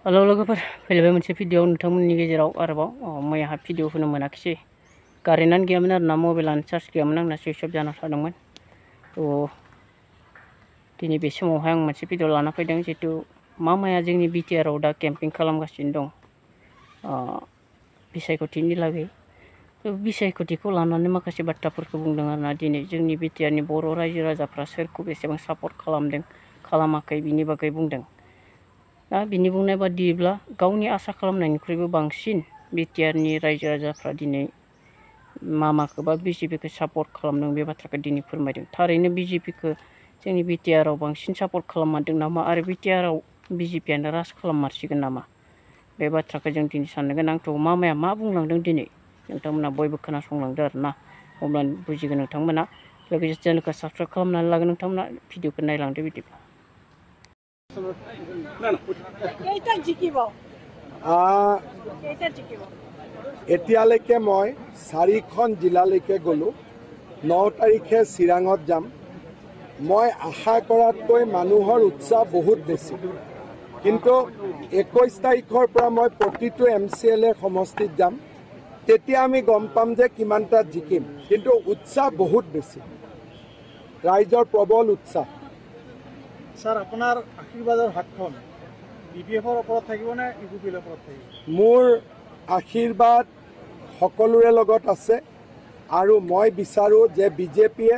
Hello लोगोफोर फैलायबाय मोनसे भिडिअ नोंथांमोननि गेजेराव आरोबाव मैया भिडिअ होनो मोनाखिसै कारेन्टआनो गैयामोन आरोना मबाइलानो चार्ज गैयामोन आंना सुइच अफ जाना थादोंमोन दिनै बे समावहाय आं मोनसे भिडिअ लाना फैदों जितु मामाया जोंनि बिटिआरआव दा केम्पिं खालामगासिनो दं बिसायख'थिनि लागै बिसायख'थिखौ लानानै माखासे बाथ्राफोरखौ बुंदों आरोना दिनै जोंनि बिटिआरनि बर' रायजो राजाफ्रा सोरखौ बेसेबां सापर्ट खालामदों खालामाखै बिनि बागै बुंदों दा बिनि बुंनाय बादिब्ला गावनि आसा खालामनायनिख्रुइबो बांसिन बिटिआरनि रायजो राजाफ्रा दिनै मामाखौ बा बिजेपिखौ सापर्ट खालामदों बे बाथ्राखौ दिनै फोरमायदों थारैनो बिजेपिखौ जोंनि बिटिआरआव बांसिन सापर्ट खालाममारदों नामा आरो बिटिआरआव बिजेपियानो राज खालाममारसिगोन नामा बे बाथ्राखौ जों दिनै साननो गोनांथ' मामाया मा बुंलांदों दिनै नोंथांमोना बयबो खोनासंलांदो आरोना अब्लानो बुजिगोन नोंथांमोना लोगोसे चेनेलखौ साबस्क्राइब खालामनानै लागोन नोंथांमोना भिडिअखौ नायलांदो बिदिब्ला এতিয়ালৈকে মই 4খন জিলালৈকে গ'লো 9 তাৰিখে চিৰাঙত যাম মই আশা কৰাতকৈ মানুহৰ উৎসাহ বহুত বেছি কিন্তু 21 তাৰিখৰ পৰা মই প্ৰতিটো MCLA সমষ্টিত যাম তেতিয়া আমি গম পাম যে কিমানটা জিকিম কিন্তু উৎসাহ বহুত বেছি ৰাইজৰ প্ৰবল উৎসাহ স্যাৰ আপনাৰ আশীৰ্বাদৰ হাতখন বিপিএফৰ ওপৰত থাকিব নে ইউপিএলৰ ওপৰত থাকিব মোৰ আশীৰ্বাদ সকলোৰে লগত আছে আৰু মই বিচাৰো যে বিজেপিয়ে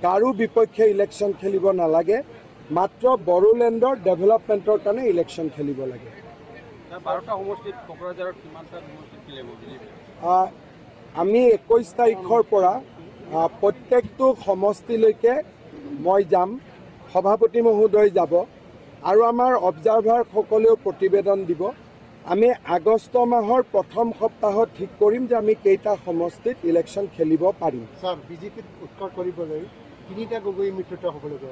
কাৰো বিপক্ষে ইলেকশ্যন খেলিব নালাগে মাত্ৰ বড়োলেণ্ডৰ ডেভেলপমেণ্টৰ কাৰণে ইলেকশ্যন খেলিব লাগে 12টা সমষ্টিত কোকৰাঝাৰত কিমানটা সমষ্টিত খেলিব আমি 21 তাৰিখৰ পৰা প্ৰত্যেকটো সমষ্টিলৈকে মই যাম সভাপতি মহোদয় যাব আৰু আমাৰ অবজাৰ্ভাৰ সকলেও প্ৰতিবেদন দিব আমি আগষ্ট মাহৰ প্ৰথম সপ্তাহত ঠিক কৰিম যে আমি কেইটা সমষ্টিত ইলেকশ্যন খেলিব পাৰিম স্যাৰ বিজেপিত উৎকট কৰিবলৈ তিনিটা গগৈ মিত্ৰতা হ'ব লাগে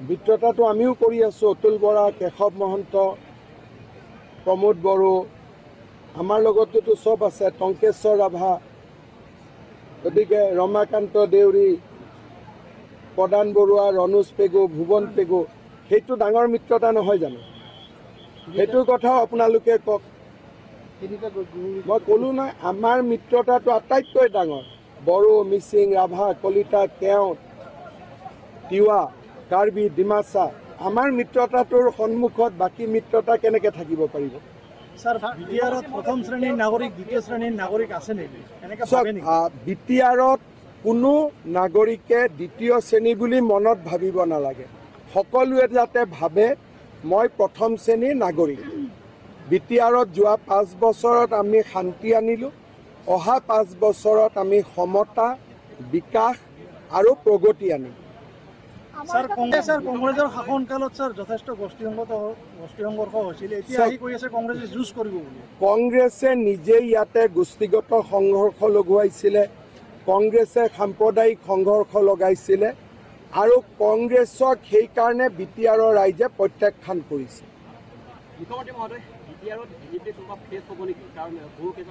মিত্ৰতাটো আমিও কৰি আছোঁ অতুল বৰা কেশৱ মহন্ত প্ৰমোদ বড়ো আমাৰ লগততো চব আছে টংকেশ্বৰ ৰাভা গতিকে ৰমাকান্ত দেউৰী প্ৰদান বৰুৱা ৰণোজ পেগু ভুৱন পেগু সেইটো ডাঙৰ মিত্ৰতা নহয় জানো সেইটো কথাও আপোনালোকে কওক মই ক'লো নহয় আমাৰ মিত্ৰতাটো আটাইতকৈ ডাঙৰ বড়ো মিচিং ৰাভা কলিতা কেওট তিৱা কাৰ্বি ডিমাচা আমাৰ মিত্ৰতাটোৰ সন্মুখত বাকী মিত্ৰতা কেনেকৈ থাকিব পাৰিব স্যাৰ বিটিআৰত প্ৰথম শ্ৰেণীৰ নাগৰিক দ্বিতীয় শ্ৰেণীৰ নাগৰিক আছে নেকি এনেকৈ ভাবে নেকি বিটিআৰত কোনো নাগৰিকে দ্বিতীয় শ্ৰেণী বুলি মনত ভাবিব নালাগে সকলোৱে যাতে ভাবে মই প্ৰথম শ্ৰেণীৰ নাগৰিক বিটিআৰত যোৱা 5 বছৰত আমি শান্তি আনিলোঁ অহা 5 বছৰত আমি সমতা বিকাশ আৰু প্ৰগতি আনিম স্যাৰ কংগ্ৰেছৰ শাসনকালত স্যাৰ যথেষ্ট গোষ্ঠী সংঘৰ্ষ হৈছিল এতিয়া আহি কৈ আছে কংগ্ৰেছে যুঁজ কৰিব বুলি কংগ্ৰেছে নিজেই ইয়াতে গোষ্ঠীগত সংঘৰ্ষ লগোৱাইছিলে কংগ্ৰেছে সাম্প্ৰদায়িক সংঘৰ্ষ লগাইছিলে আৰু কংগ্ৰেছক সেইকাৰণে বিটিআৰৰ ৰাইজে প্ৰত্যাখ্যান কৰিছে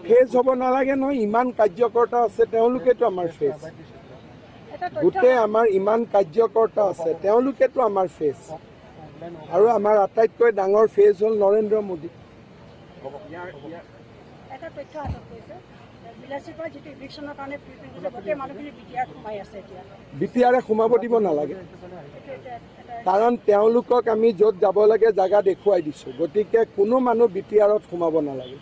ফেজ হ'ব নালাগে নহয় ইমান কাৰ্যকৰ্তা আছে তেওঁলোকেতো আমাৰ ফেজ গোটেই আমাৰ ইমান কাৰ্যকৰ্তা আছে তেওঁলোকেতো আমাৰ ফেজ আৰু আমাৰ আটাইতকৈ ডাঙৰ ফেজ হ'ল নৰেন্দ্ৰ মোদী বিটিআৰে সোমাব দিব নালাগে কাৰণ তেওঁলোকক আমি য'ত যাব লাগে জাগা দেখুৱাই দিছোঁ গতিকে কোনো মানুহ বিটিআৰত সোমাব নালাগে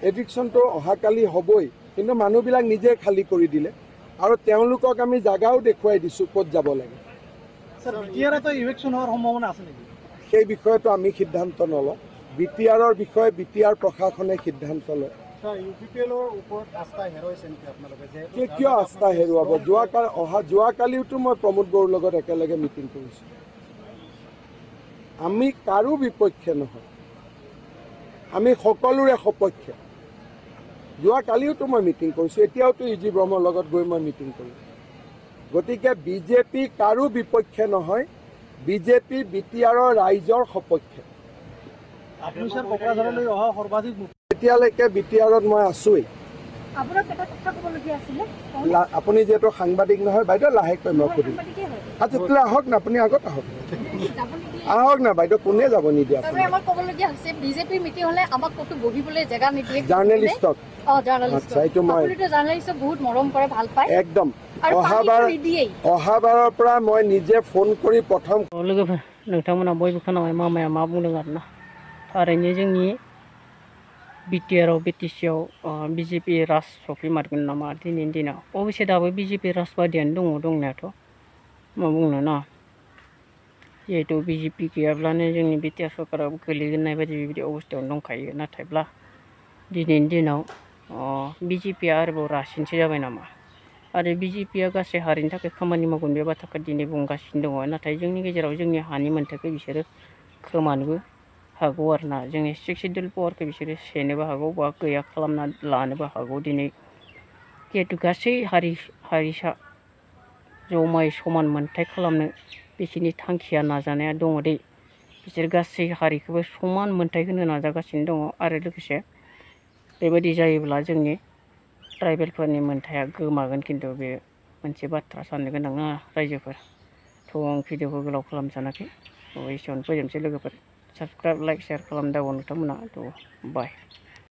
এভিকশ্যনটো অহাকালি হ'বই কিন্তু মানুহবিলাক নিজে খালী কৰি দিলে আৰু তেওঁলোকক আমি জাগাও দেখুৱাই দিছোঁ ক'ত যাব লাগে সেই বিষয়টো আমি সিদ্ধান্ত নলওঁ বিটিআৰৰ বিষয়ে বিটিআৰ প্ৰশাসনে সিদ্ধান্ত লয় কিয় আস্থা হেৰুৱাব যোৱাকালিওতো মই প্ৰমোদ বড়োৰ লগত একেলগে মিটিং কৰিছোঁ আমি কাৰো বিপক্ষে নহয় আমি সকলোৰে সপক্ষে যোৱাকালিওতো মই মিটিং কৰিছোঁ এতিয়াওতো ইজি ব্ৰহ্মৰ লগত গৈ মই মিটিং কৰিম গতিকে বিজেপি কাৰো বিপক্ষে নহয় বিজেপি বিটিআৰৰ ৰাইজৰ সপক্ষে এতিয়ালৈকে বিটিআৰত মই আছোঁৱেই আপুনি যেহেতু সাংবাদিক নহয় বাইদেউ লাহেকৈ মই সুধিম আচ্ছা তেতিয়াহ'লে আহক না আপুনি আগত আহক আহক না বাইদেউ, কোনে যাব নিদিয়ে তাৰপৰা আমাৰ ক'বলগীয়া হৈছে বিজেপিৰ মিটিং হ'লে আমাক ক'তো বহিবলৈ জেগা নিদিয়ে জাৰ্নেলিষ্টক। জাৰ্নেলিষ্ট আচ্ছা, এইটো মই আপুনিতো জাৰ্নেলিষ্টক বহুত মৰম কৰে, ভাল পায়। একদম আৰু অহাবাৰৰ পৰা মই নিজে ফোন কৰি প্ৰথম लोगोफोर नोंथांमोना बयबो खोनाबाय मामाया मा बुंदों आरोना थारैनो जोंनि बिटिआरआव बिटिसिआव बिजेपि राज सफैमारगोन नामा दिनैनि दिनाव अबयसे दाबो बिजेपि राजबादियानो दङ दंनायाथ' मा बुंनो ना जिहेतु बिजेपि गैयाब्लानो जोंनि बिटिआर सरकाराबो गोलैगोननाय बायदि बेबायदि अबस्थायावनो दंखायो नाथायब्ला दिनैनि दिनाव बिजेपिया आरोबाव रासिनसो जाबाय नामा आरो बिजेपिया गासै हारिनि थाखाय खामानि मावगोन बे बाथ्राखौ दिनै बुंगासिनो दङ नाथाय जोंनि गेजेराव जोंनि हानि मोन्थायखौ बिसोरो खोमानोबो हागौ आरोना जोंनि 6 सिडुल पावारखौ बिसोरो सेनोबो हागौ बा गैया खालामना लानोबो हागौ दिनै जिहेतु गासै हारिसा जमायै समान मोन्थाय खालामनो बिसोरनि थांखिया नाजानाया दङ दे बिसोर गासै हारिखौबो समान मोन्थाय होनो नाजागासिनो दङ आरो लोगोसे बेबायदि जायोब्ला जोंनि ट्राइबेलफोरनि मोन्थाया गोमागोन खिन्थु बे मोनसे बाथ्रा साननो गोनां ना रायजोफोर थ' आं भिडिअखौ गोलाव खालामजानाखै थ' एसेयावनो फोजोबनोसै लोगोफोर साबसक्राइब लाइक शेयार खालाम दाबाव नोंथांमोना थ' बाय।